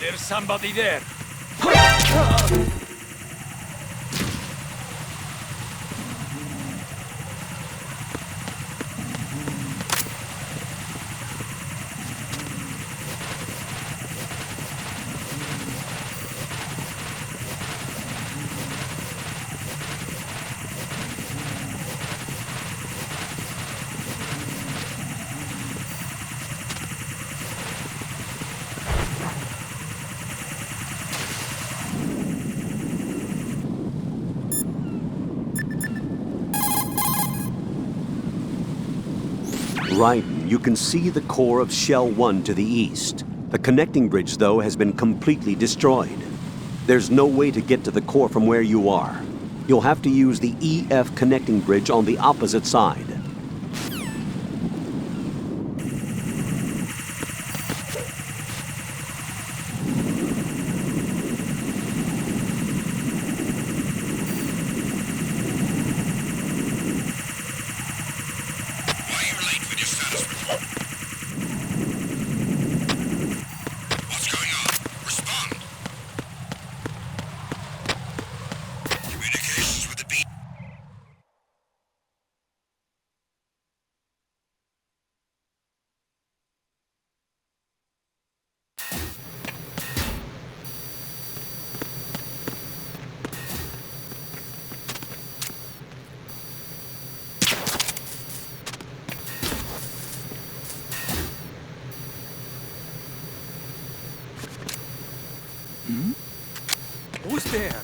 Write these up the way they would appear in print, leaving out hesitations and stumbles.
There's somebody there. Right, you can see the core of Shell 1 to the east. The connecting bridge, though, has been completely destroyed. There's no way to get to the core from where you are. You'll have to use the EF connecting bridge on the opposite side. Who's there?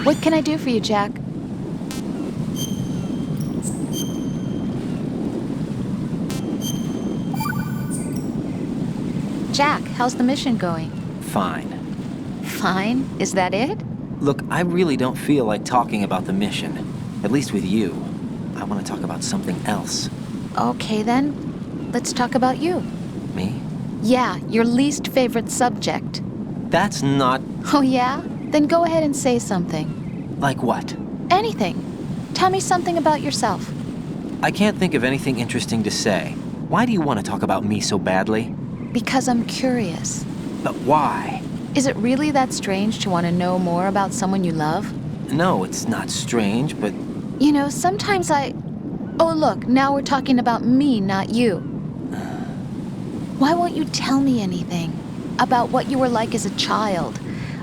What can I do for you, Jack? Jack, how's the mission going? Fine. Fine? Is that it? Look, I really don't feel like talking about the mission. At least with you. I want to talk about something else. Okay then. Let's talk about you. Me? Yeah, your least favorite subject. That's not... Oh yeah? Then go ahead and say something. Like what? Anything. Tell me something about yourself. I can't think of anything interesting to say. Why do you want to talk about me so badly? Because I'm curious. But why? Is it really that strange to want to know more about someone you love? No, it's not strange, but... You know, sometimes I... Oh, look, now we're talking about me, not you. Why won't you tell me anything? About what you were like as a child?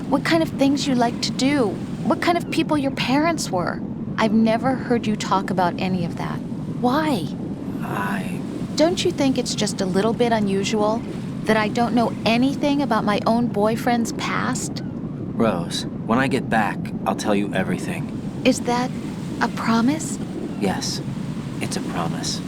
What kind of things you liked to do? What kind of people your parents were? I've never heard you talk about any of that. Why? Don't you think it's just a little bit unusual that I don't know anything about my own boyfriend's past? Rose, when I get back, I'll tell you everything. Is that a promise? Yes, it's a promise.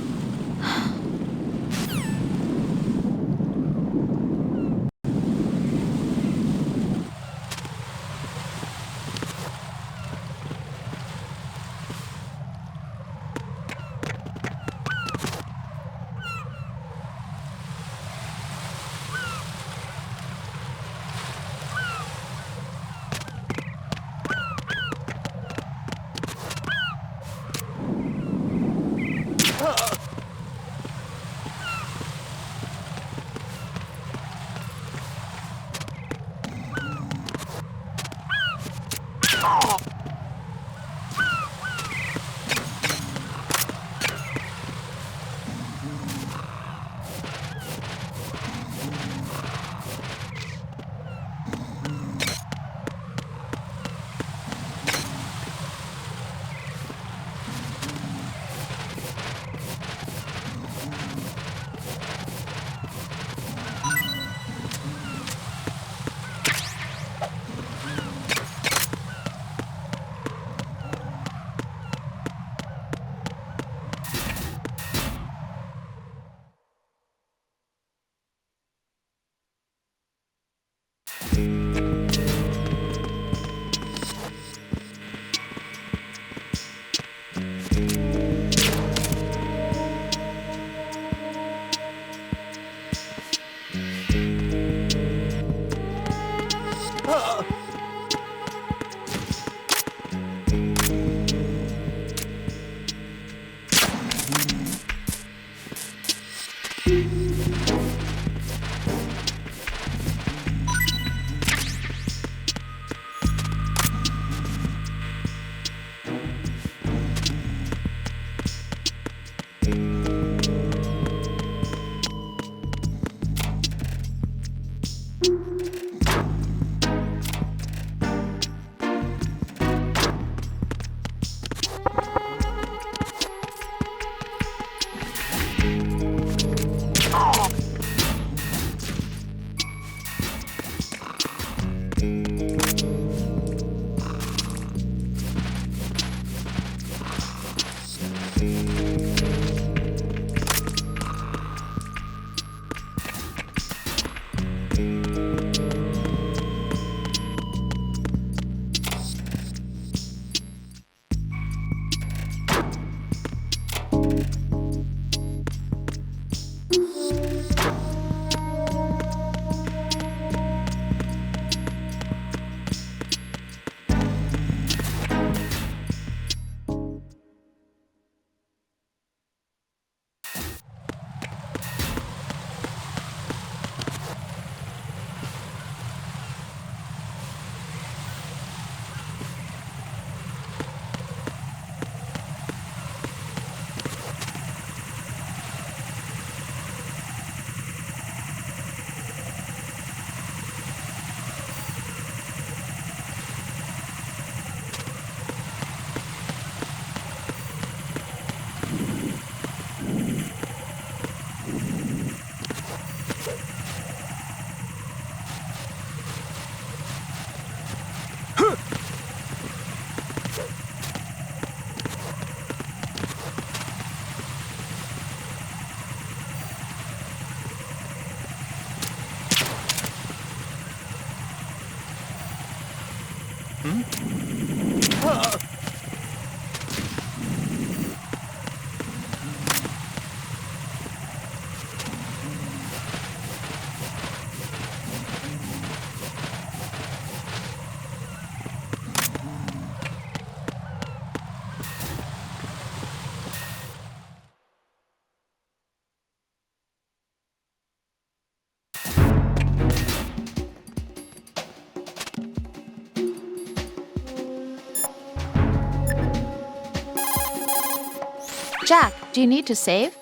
Jack, do you need to save?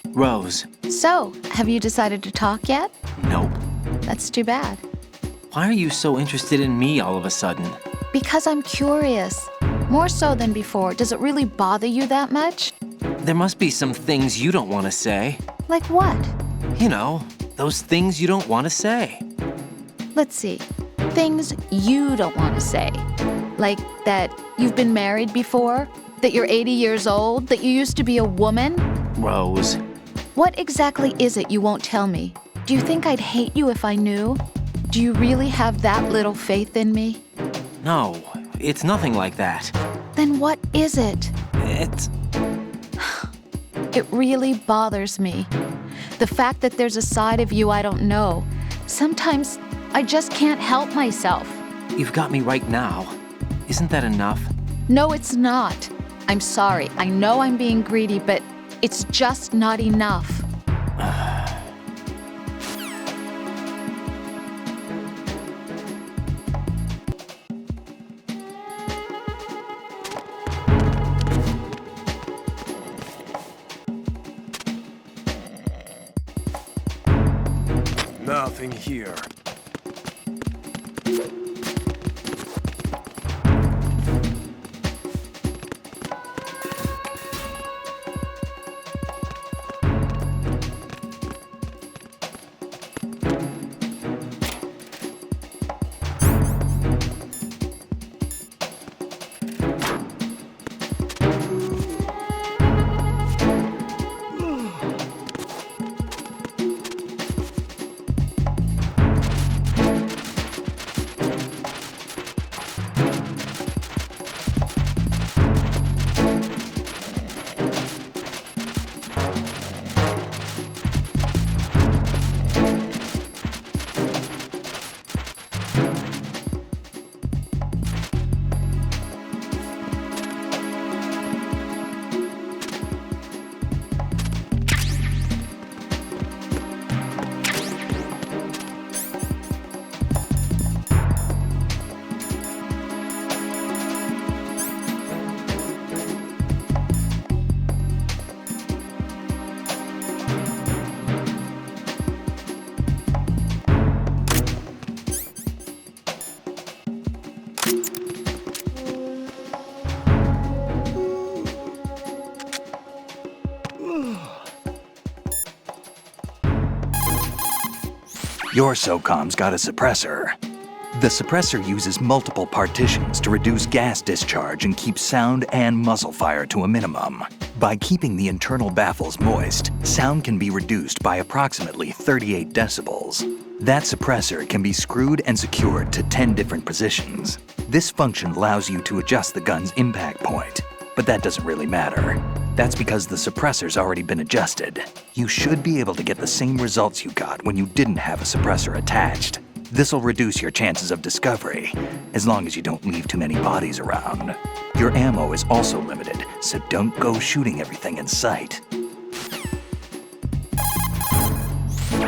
Rose. So, have you decided to talk yet? Nope. That's too bad. Why are you so interested in me all of a sudden? Because I'm curious. More so than before. Does it really bother you that much? There must be some things you don't want to say. Like what? You know, those things you don't want to say. Let's see. Things you don't want to say. Like that you've been married before? That you're 80 years old? That you used to be a woman? Rose. What exactly is it you won't tell me? Do you think I'd hate you if I knew? Do you really have that little faith in me? No, it's nothing like that. Then what is it? It's... It really bothers me. The fact that there's a side of you I don't know. Sometimes I just can't help myself. You've got me right now. Isn't that enough? No, it's not. I'm sorry. I know I'm being greedy, but it's just not enough. Nothing here. Your SOCOM's got a suppressor. The suppressor uses multiple partitions to reduce gas discharge and keep sound and muzzle fire to a minimum. By keeping the internal baffles moist, sound can be reduced by approximately 38 decibels. That suppressor can be screwed and secured to 10 different positions. This function allows you to adjust the gun's impact point, but that doesn't really matter. That's because the suppressor's already been adjusted. You should be able to get the same results you got when you didn't have a suppressor attached. This'll reduce your chances of discovery, as long as you don't leave too many bodies around. Your ammo is also limited, so don't go shooting everything in sight.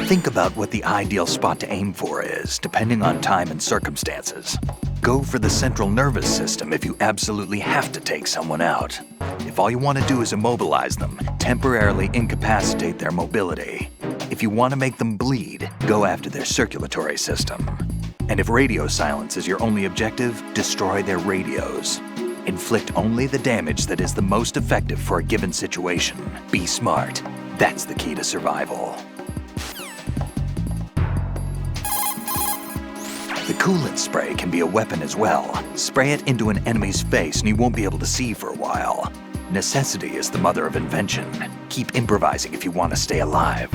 Think about what the ideal spot to aim for is, depending on time and circumstances. Go for the central nervous system if you absolutely have to take someone out. If all you want to do is immobilize them, temporarily incapacitate their mobility. If you want to make them bleed, go after their circulatory system. And if radio silence is your only objective, destroy their radios. Inflict only the damage that is the most effective for a given situation. Be smart. That's the key to survival. The coolant spray can be a weapon as well. Spray it into an enemy's face and you won't be able to see for a while. Necessity is the mother of invention. Keep improvising if you want to stay alive.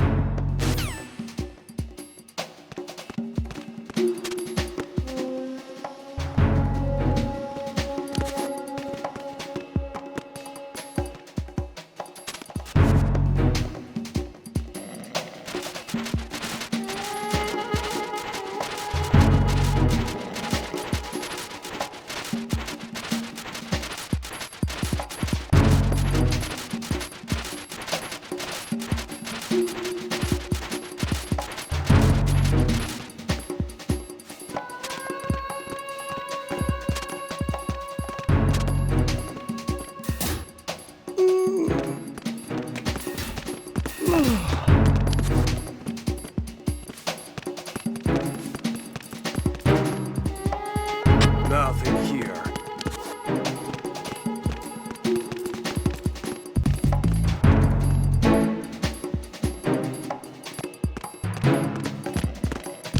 Nothing here.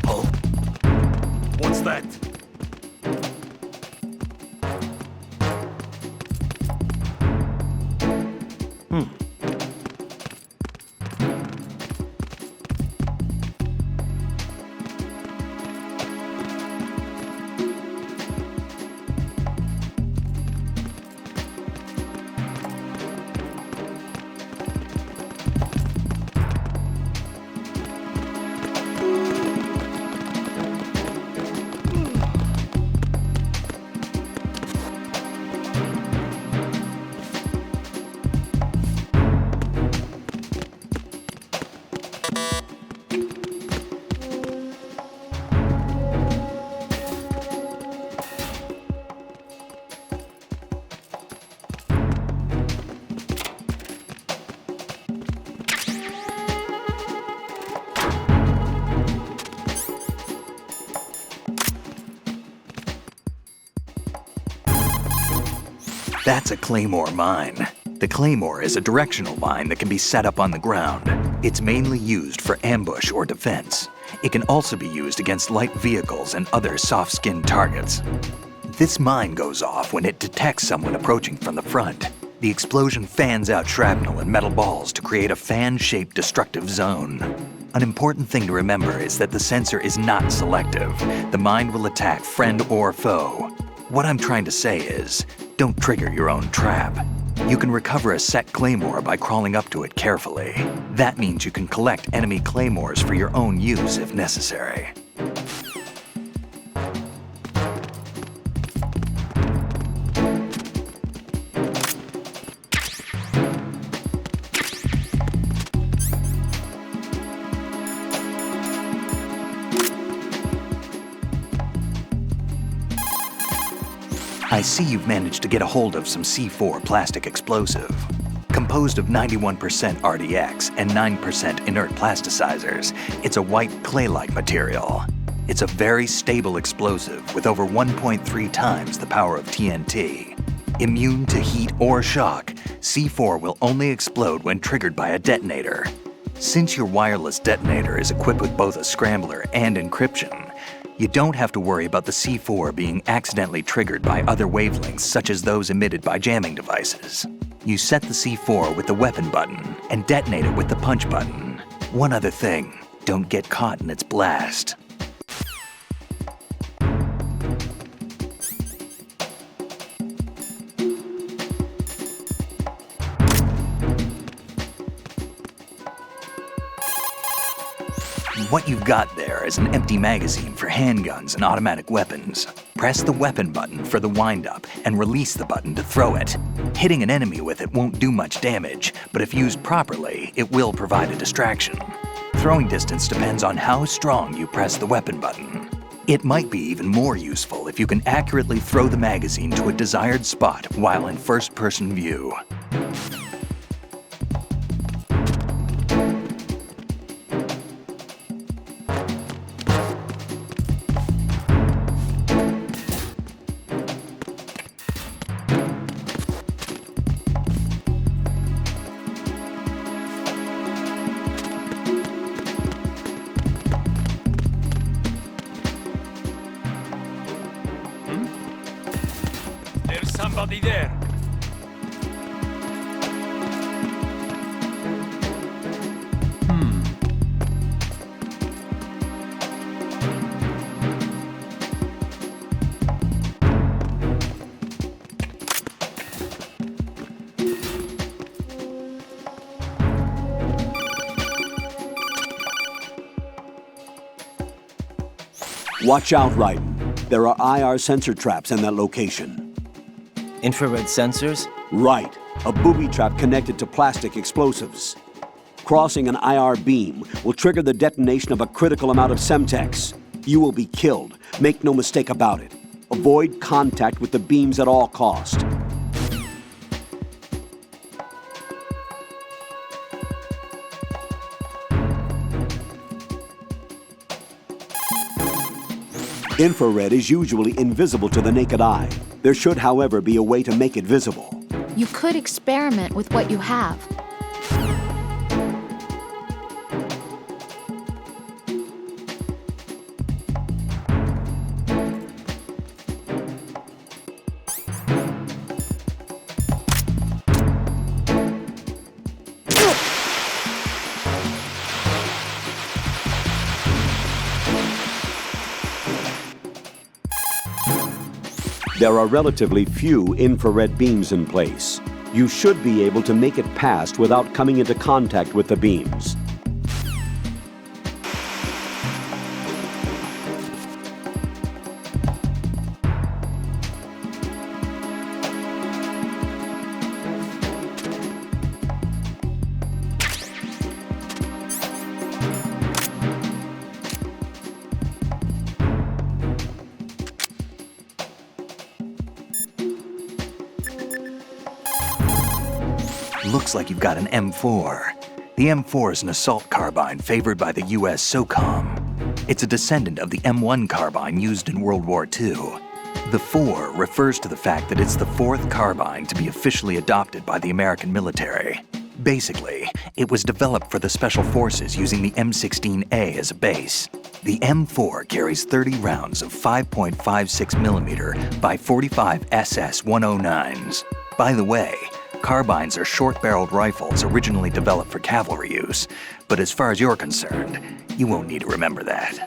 Oh, What's that? that's a claymore mine. The claymore is a directional mine that can be set up on the ground. It's mainly used for ambush or defense. It can also be used against light vehicles and other soft-skinned targets. This mine goes off when it detects someone approaching from the front. The explosion fans out shrapnel and metal balls to create a fan-shaped destructive zone. An important thing to remember is that the sensor is not selective. The mine will attack friend or foe. What I'm trying to say is, don't trigger your own trap. You can recover a set claymore by crawling up to it carefully. That means you can collect enemy claymores for your own use if necessary. I see you've managed to get a hold of some C4 plastic explosive. Composed of 91% RDX and 9% inert plasticizers, it's a white clay-like material. It's a very stable explosive with over 1.3 times the power of TNT. Immune to heat or shock, C4 will only explode when triggered by a detonator. Since your wireless detonator is equipped with both a scrambler and encryption, you don't have to worry about the C4 being accidentally triggered by other wavelengths such as those emitted by jamming devices. You set the C4 with the weapon button and detonate it with the punch button. One other thing, don't get caught in its blast. What you've got there is an empty magazine for handguns and automatic weapons. Press the weapon button for the wind-up and release the button to throw it. Hitting an enemy with it won't do much damage, but if used properly, it will provide a distraction. Throwing distance depends on how strong you press the weapon button. It might be even more useful if you can accurately throw the magazine to a desired spot while in first-person view. There's somebody there. Watch out, Raiden. There are IR sensor traps in that location. Infrared sensors? Right. A booby trap connected to plastic explosives. Crossing an IR beam will trigger the detonation of a critical amount of Semtex. You will be killed. Make no mistake about it. Avoid contact with the beams at all cost. Infrared is usually invisible to the naked eye. There should, however, be a way to make it visible. You could experiment with what you have. There are relatively few infrared beams in place. You should be able to make it past without coming into contact with the beams. Looks like you've got an M4. The M4 is an assault carbine favored by the US SOCOM. It's a descendant of the M1 carbine used in World War II. The 4 refers to the fact that it's the fourth carbine to be officially adopted by the American military. Basically, it was developed for the Special Forces using the M16A as a base. The M4 carries 30 rounds of 5.56mm by 45 SS-109s. By the way, carbines are short-barreled rifles originally developed for cavalry use, but as far as you're concerned, you won't need to remember that.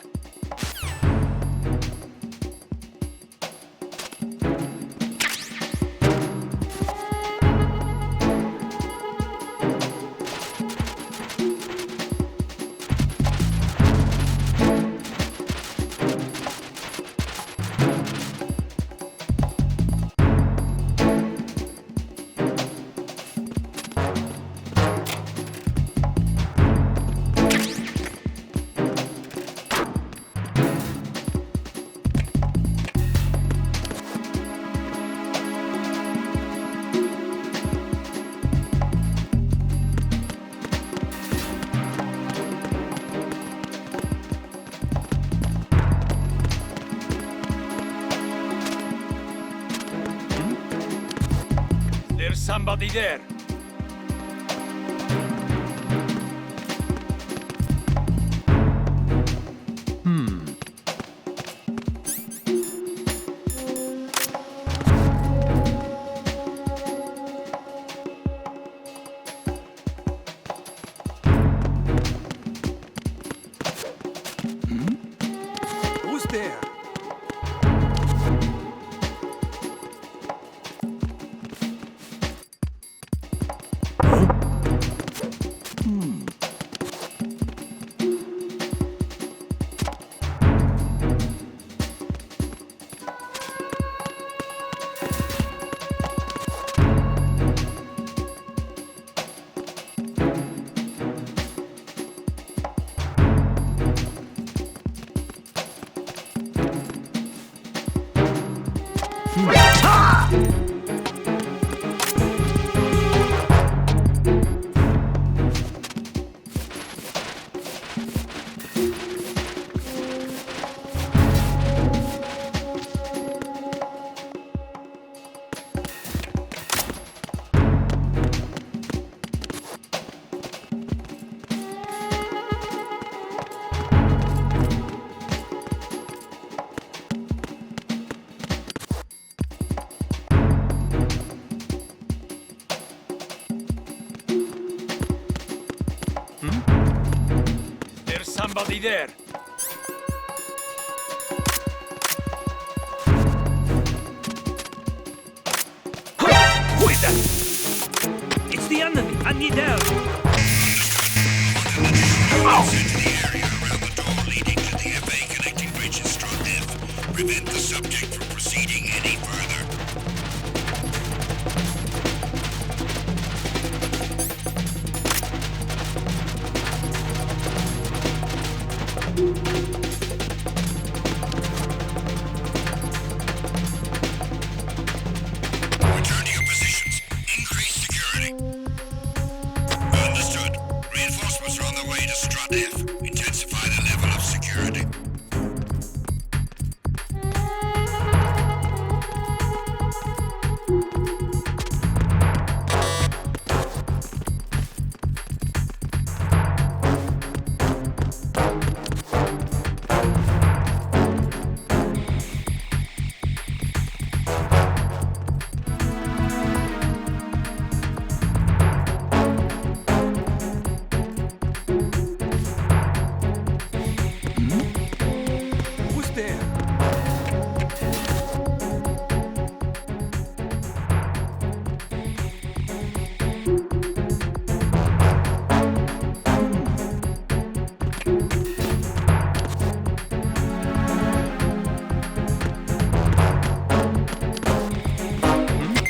There's somebody there. Who's there? There's somebody there. Who is that? It's the enemy. I need help. Prevent the subject from proceeding any further. Return to your positions. Increase security. Understood. Reinforcements are on their way to Strut F. Intensify the level of security. Who's there?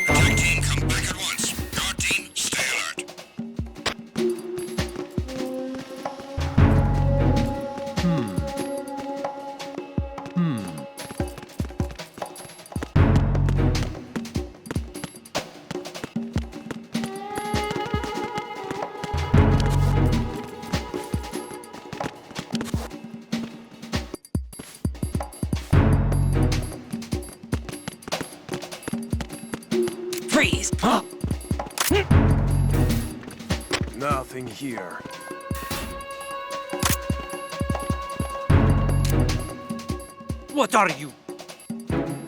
Attack team, come back at once. Guard team, stay alert. Freeze! Nothing here. What are you?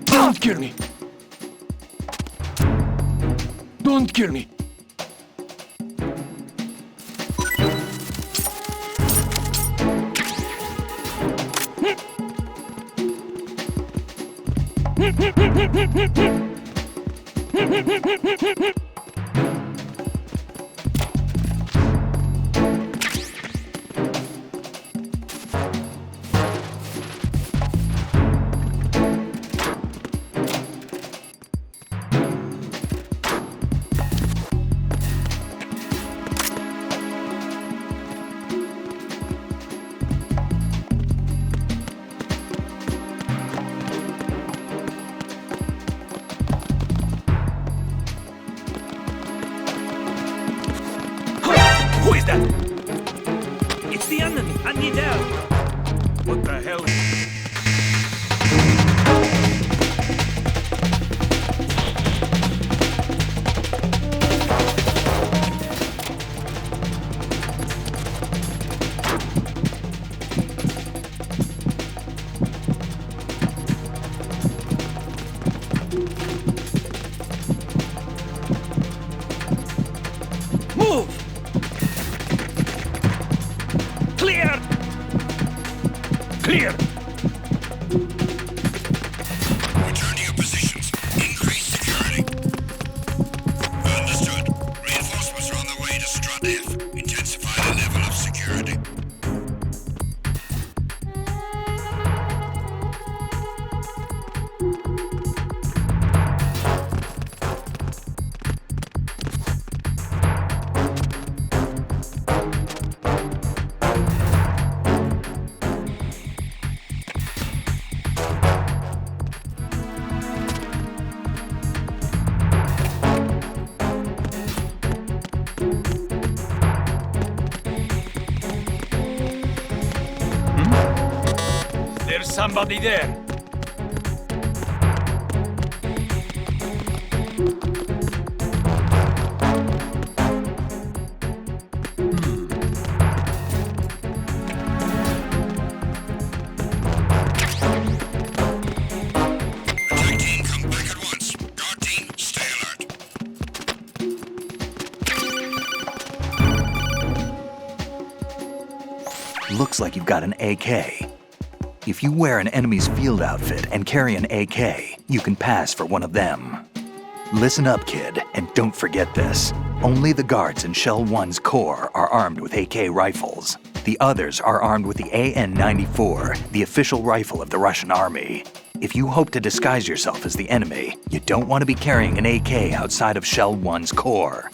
Don't kill me! Don't kill me! Who is that? It's the enemy. I need help. What the hell? Move! Clear! Clear! somebody there. Attack team, come back at once. Guard team, stay alert. Looks like you've got an AK. If you wear an enemy's field outfit and carry an AK, you can pass for one of them. Listen up, kid, and don't forget this. Only the guards in Shell 1's core are armed with AK rifles. The others are armed with the AN-94, the official rifle of the Russian army. If you hope to disguise yourself as the enemy, you don't want to be carrying an AK outside of Shell 1's core.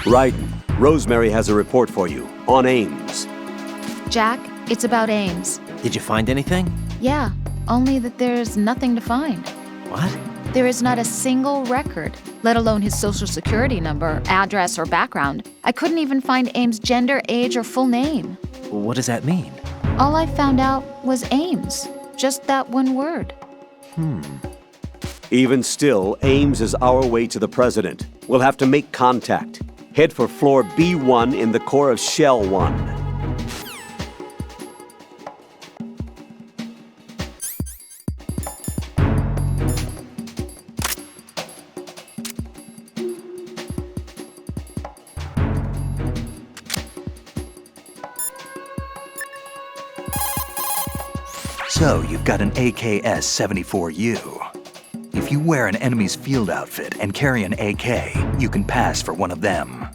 Raiden, Rosemary has a report for you on Ames. Jack, it's about Ames. Did you find anything? Yeah, only that there's nothing to find. What? There is not a single record, let alone his social security number, address, or background. I couldn't even find Ames' gender, age, or full name. What does that mean? All I found out was Ames. Just that one word. Even still, Ames is our way to the president. We'll have to make contact. Head for floor B1 in the core of Shell 1. So, you've got an AKS-74U. If you wear an enemy's field outfit and carry an AK, you can pass for one of them.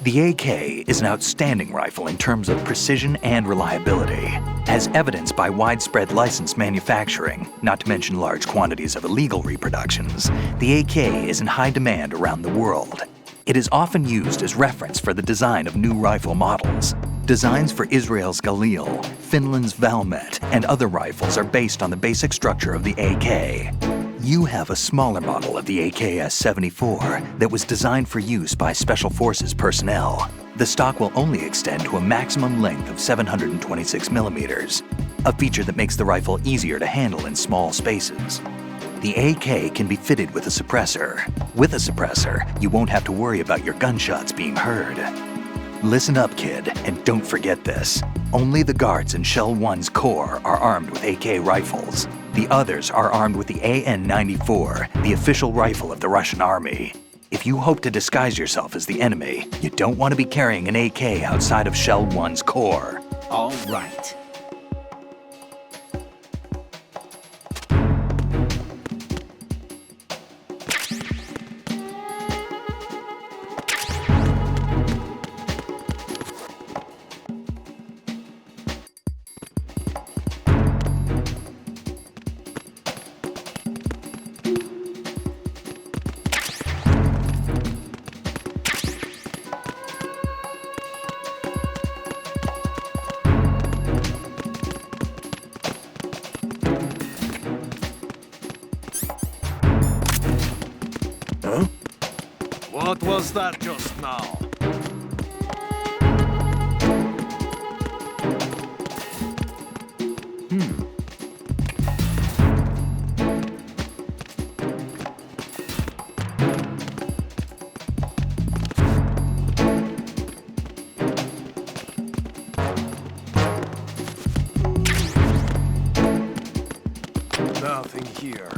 The AK is an outstanding rifle in terms of precision and reliability, as evidenced by widespread licensed manufacturing, not to mention large quantities of illegal reproductions. The AK is in high demand around the world. It is often used as reference for the design of new rifle models. Designs for Israel's Galil, Finland's Valmet, and other rifles are based on the basic structure of the AK. You have a smaller model of the AKS-74 that was designed for use by Special Forces personnel. The stock will only extend to a maximum length of 726 millimeters, a feature that makes the rifle easier to handle in small spaces. The AK can be fitted with a suppressor. With a suppressor, you won't have to worry about your gunshots being heard. Listen up, kid, and don't forget this. Only the guards in Shell 1's core are armed with AK rifles. The others are armed with the AN-94, the official rifle of the Russian army. If you hope to disguise yourself as the enemy, you don't want to be carrying an AK outside of Shell 1's core. All right. What was that just now? Nothing here.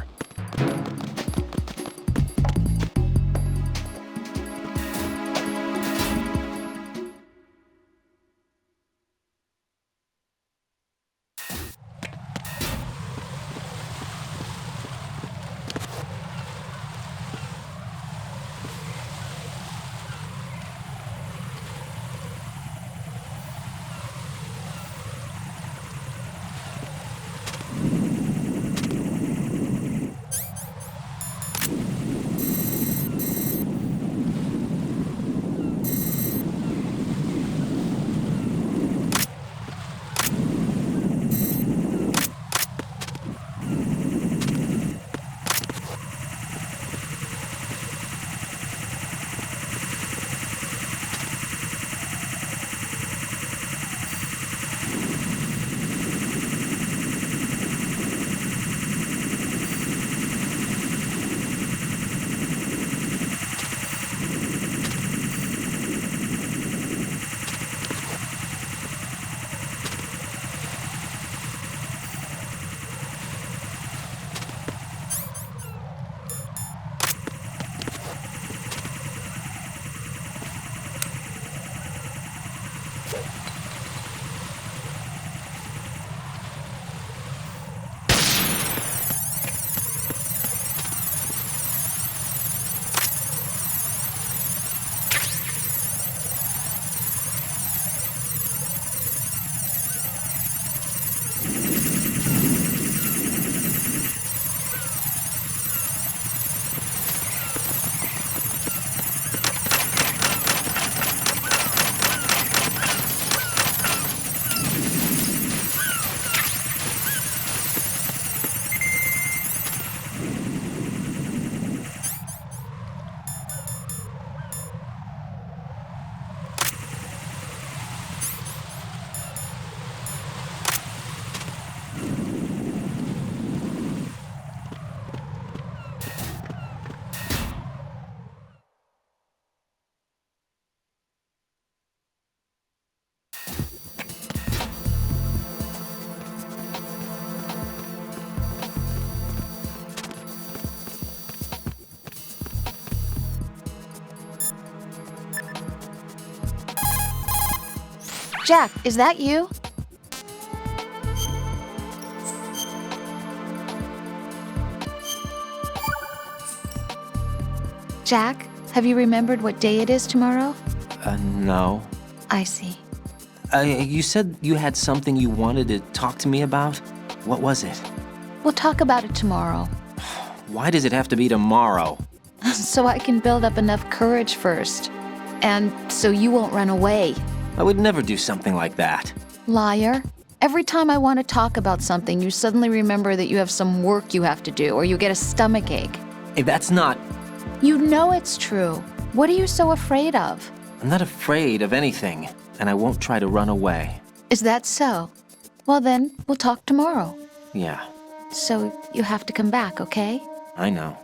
Jack, is that you? Jack, have you remembered what day it is tomorrow? No. I see. You said you had something you wanted to talk to me about? What was it? We'll talk about it tomorrow. Why does it have to be tomorrow? So I can build up enough courage first. And so you won't run away. I would never do something like that. Liar. Every time I want to talk about something, you suddenly remember that you have some work you have to do, or you get a stomachache. Hey, that's not... You know it's true. What are you so afraid of? I'm not afraid of anything, and I won't try to run away. Is that so? Well then, we'll talk tomorrow. Yeah, So you have to come back, okay? I know.